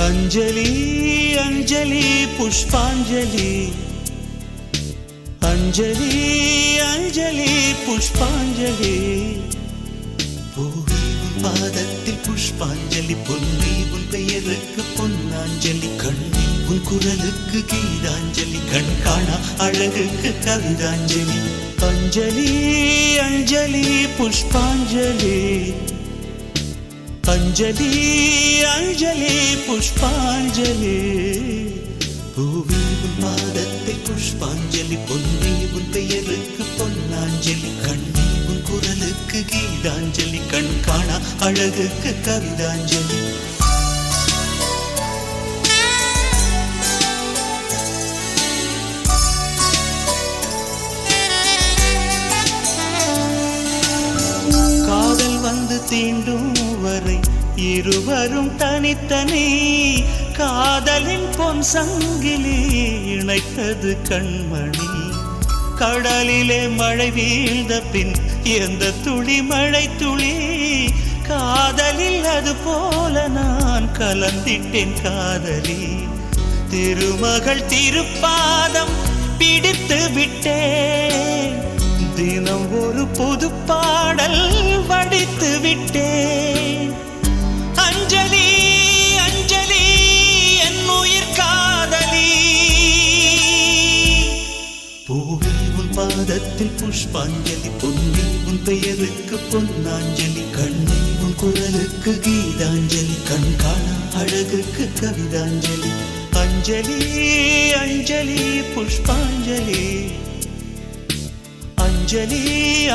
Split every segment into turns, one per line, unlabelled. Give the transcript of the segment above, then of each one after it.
अंजलि अंजलि पुष्पांजलि अंजलि अंजलि पुष्पांजलि பூவி உன் பாதத்தில் புஷ்பாஞ்சலி பொன்னி உன் பெயருக்கு பொன்னாஞ்சலி கண்ணி உன் குரலுக்கு கீதாஞ்சலி கண் காணா அழகுக்கு கவிதாஞ்சலி अंजलि अंजलि पुष्पांजलि अंजलि अंजलि पुष्पांजलि பூவி உன் பாதத்தில் புஷ்பாஞ்சலி பொன்னி உன் பெயருக்கு பொன்னாஞ்சலி கண்ணி உன் குரலுக்கு கீதாஞ்சலி கண் காணா அழகுக்கு கவிதாஞ்சலி காதல் வந்து தீண்டும் வரை இருவரும் தனித்தனி காதலின் பொன் சங்கிலி இணைத்தது கண்மணி கடலிலே மழை வீழ்ந்த பின் எந்த துளி மழை துளி காதலில் அது போல நான் கலந்திட்டேன் காதலி திருமகள் திருப்பாதம் பிடித்து விட்டேன் தினம் ஒரு புது பாடல் வடித்து விட்டேன் अंजलि अंजलि என் உயிர் காதலி பூவி உன் பாதத்தில் புஷ்பாஞ்சலி பொன்னி உன் பெயருக்கு பொன்னாஞ்சலி கண்ணி உன் குரலுக்கு கீதாஞ்சலி கண் காணா அழகுக்கு கவிதாஞ்சலி अंजलि अंजलि पुष्पांजलि अंजलि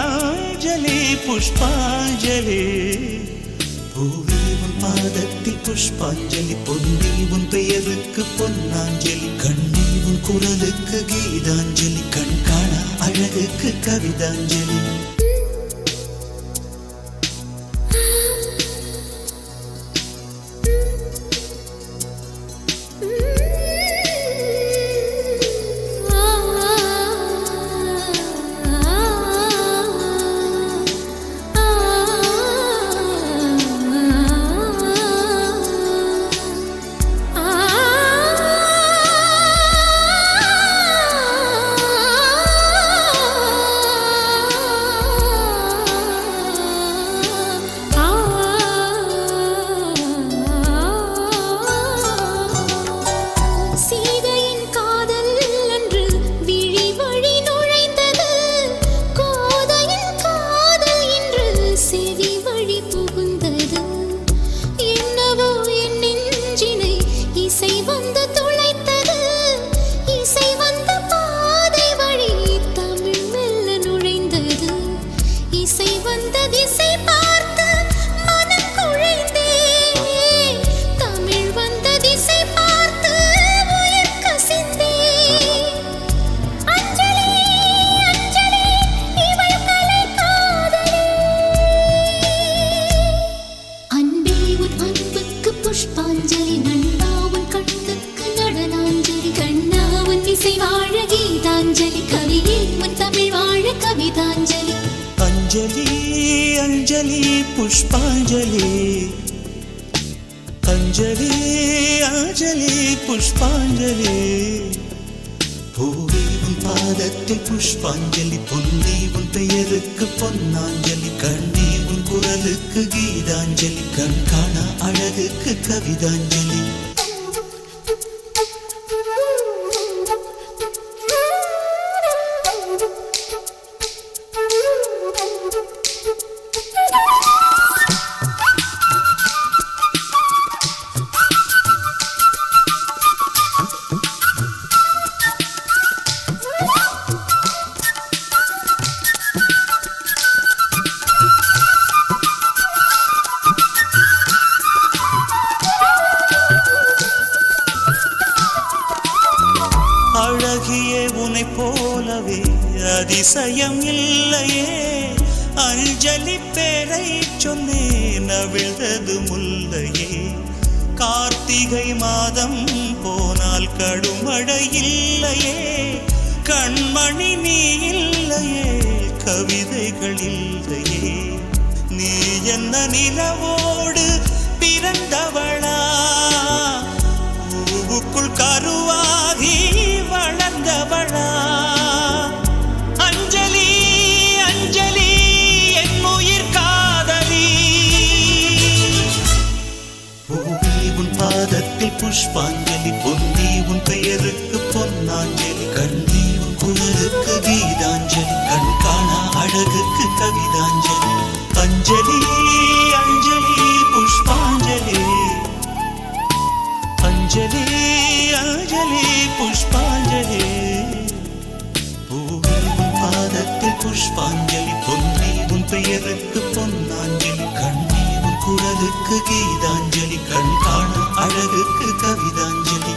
अंजलि पुष्पांजलि பூவி உன் பாதத்தில் புஷ்பாஞ்சலி பொன்னி உன் பெயருக்கு பொன்னாஞ்சலி கண்ணி உன் குரலுக்கு கீதாஞ்சலி கண் காணா அழகுக்கு கவிதாஞ்சலி अंजलि अंजलि पुष्पांजलि अंजलि अंजलि पुष्पांजलि பூவி உன் பாதத்தில் புஷ்பாஞ்சலி பொன்னி உன் பெயருக்கு பொன்னாஞ்சலி கண்ணி உன் குரலுக்கு கீதாஞ்சலி கண் காணா அழகுக்கு கவிதாஞ்சலி அழகியே உனை போலவே அதிசயம் இல்லையே. அஞ்சலி பேரை சொன்னேன் அவிழ்ந்தது முல்லையே. கார்த்திகை மாதம் போனால் கடுமழை இல்லையே. கண்மணி நீ இல்லையே, கவிதைகள் இல்லையே. நீ என்ன நிலவோடு பிறந்தவளா, பூவுக்குள் கருவாகி வளர்ந்தவளா? அஞ்சலி அஞ்சலி என் உயிர் காதலி. பூவே உன் பாதத்தில் புஷ்பாஞ்சலி, பொன்னி உன் பெயருக்கு பொன்னாஞ்சலி, கண்ணி உன் குரலுக்கு கீதாஞ்சலி, கண் காணா அழகுக்கு கவிதாஞ்சலி. அஞ்சலி அஞ்சலி புஷ்பாஞ்சலி, அஞ்சலி அஞ்சலி புஷ்பாஞ்சலி. பூவே உன் பாதத்தில் புஷ்பாஞ்சலி, பொன்னி உன் பெயருக்கு பொன்னாஞ்சலி, கண்ணி உன் குரலுக்கு கீதாஞ்சலி, கண் காண அழகுக்கு கவிதாஞ்சலி.